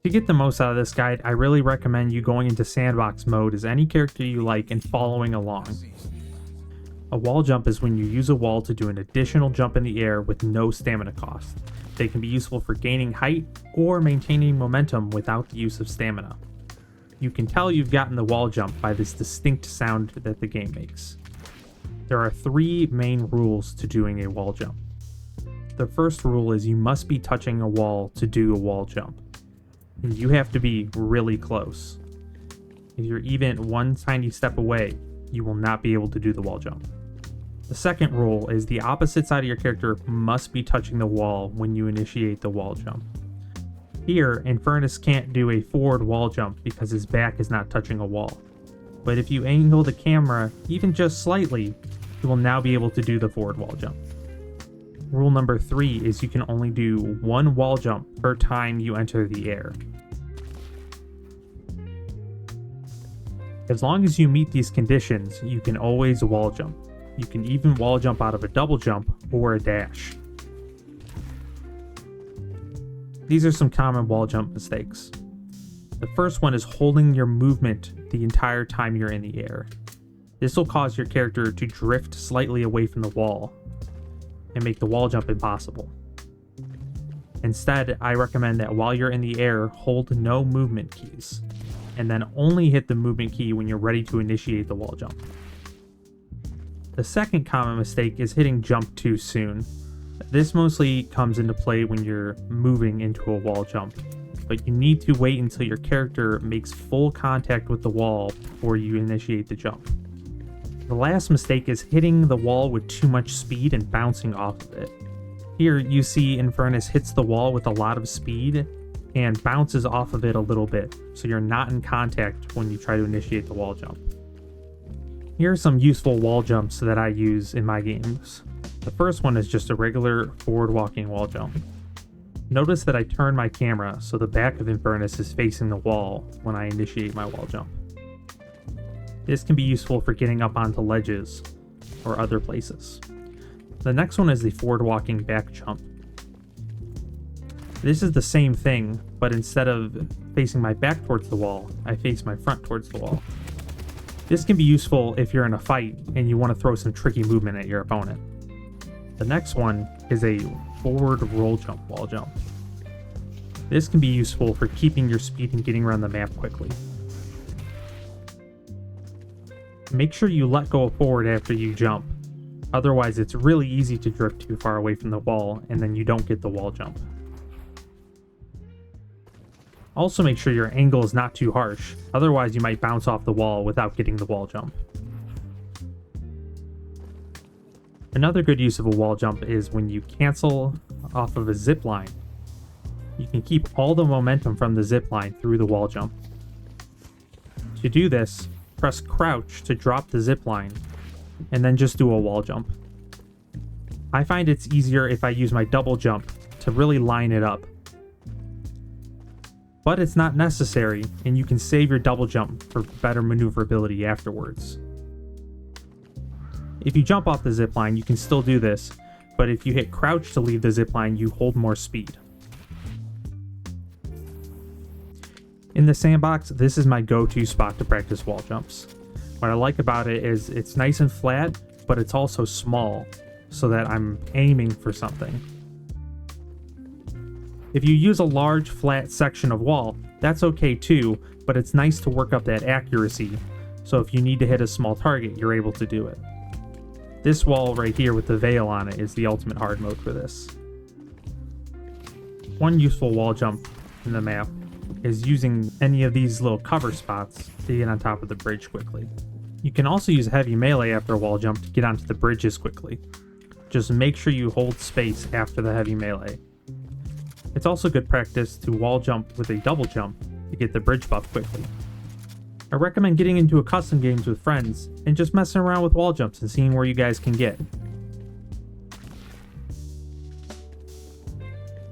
To get the most out of this guide, I really recommend you going into sandbox mode as any character you like and following along. A wall jump is when you use a wall to do an additional jump in the air with no stamina cost. They can be useful for gaining height or maintaining momentum without the use of stamina. You can tell you've gotten the wall jump by this distinct sound that the game makes. There are 3 main rules to doing a wall jump. The first rule is you must be touching a wall to do a wall jump. And you have to be really close. If you're even one tiny step away, you will not be able to do the wall jump. The second rule is the opposite side of your character must be touching the wall when you initiate the wall jump. Here, Infernus can't do a forward wall jump because his back is not touching a wall. But if you angle the camera even just slightly, you will now be able to do the forward wall jump. Rule number 3 is you can only do 1 wall jump per time you enter the air. As long as you meet these conditions, you can always wall jump. You can even wall jump out of a double jump or a dash. These are some common wall jump mistakes. The first one is holding your movement the entire time you're in the air. This will cause your character to drift slightly away from the wall and make the wall jump impossible. Instead, I recommend that while you're in the air, hold no movement keys, and then only hit the movement key when you're ready to initiate the wall jump. The second common mistake is hitting jump too soon. This mostly comes into play when you're moving into a wall jump, but you need to wait until your character makes full contact with the wall before you initiate the jump. The last mistake is hitting the wall with too much speed and bouncing off of it. Here you see Infernus hits the wall with a lot of speed and bounces off of it a little bit, so you're not in contact when you try to initiate the wall jump. Here are some useful wall jumps that I use in my games. The first one is just a regular forward walking wall jump. Notice that I turn my camera so the back of Infernus is facing the wall when I initiate my wall jump. This can be useful for getting up onto ledges or other places. The next one is the forward walking back jump. This is the same thing, but instead of facing my back towards the wall, I face my front towards the wall. This can be useful if you're in a fight and you want to throw some tricky movement at your opponent. The next one is a forward roll jump wall jump. This can be useful for keeping your speed and getting around the map quickly. Make sure you let go forward after you jump, otherwise it's really easy to drift too far away from the wall and then you don't get the wall jump. Also make sure your angle is not too harsh, otherwise you might bounce off the wall without getting the wall jump. Another good use of a wall jump is when you cancel off of a zip line. You can keep all the momentum from the zip line through the wall jump. To do this, press crouch to drop the zip line, and then just do a wall jump. I find it's easier if I use my double jump to really line it up. But it's not necessary, and you can save your double jump for better maneuverability afterwards. If you jump off the zipline, you can still do this, but if you hit crouch to leave the zipline, you hold more speed. In the sandbox, this is my go-to spot to practice wall jumps. What I like about it is it's nice and flat, but it's also small, so that I'm aiming for something. If you use a large, flat section of wall, that's okay too, but it's nice to work up that accuracy, so if you need to hit a small target, you're able to do it. This wall right here with the veil on it is the ultimate hard mode for this. One useful wall jump in the map is using any of these little cover spots to get on top of the bridge quickly. You can also use heavy melee after a wall jump to get onto the bridges quickly. Just make sure you hold space after the heavy melee. It's also good practice to wall jump with a double jump to get the bridge buff quickly. I recommend getting into a custom games with friends and just messing around with wall jumps and seeing where you guys can get.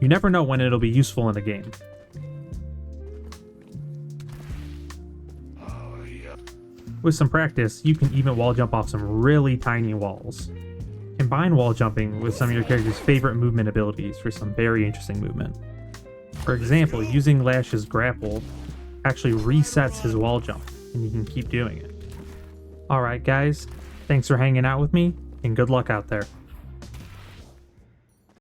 You never know when it'll be useful in a game. With some practice, you can even wall jump off some really tiny walls. Combine wall jumping with some of your character's favorite movement abilities for some very interesting movement. For example, using Lash's grapple actually resets his wall jump, and you can keep doing it. Alright guys, thanks for hanging out with me, and good luck out there.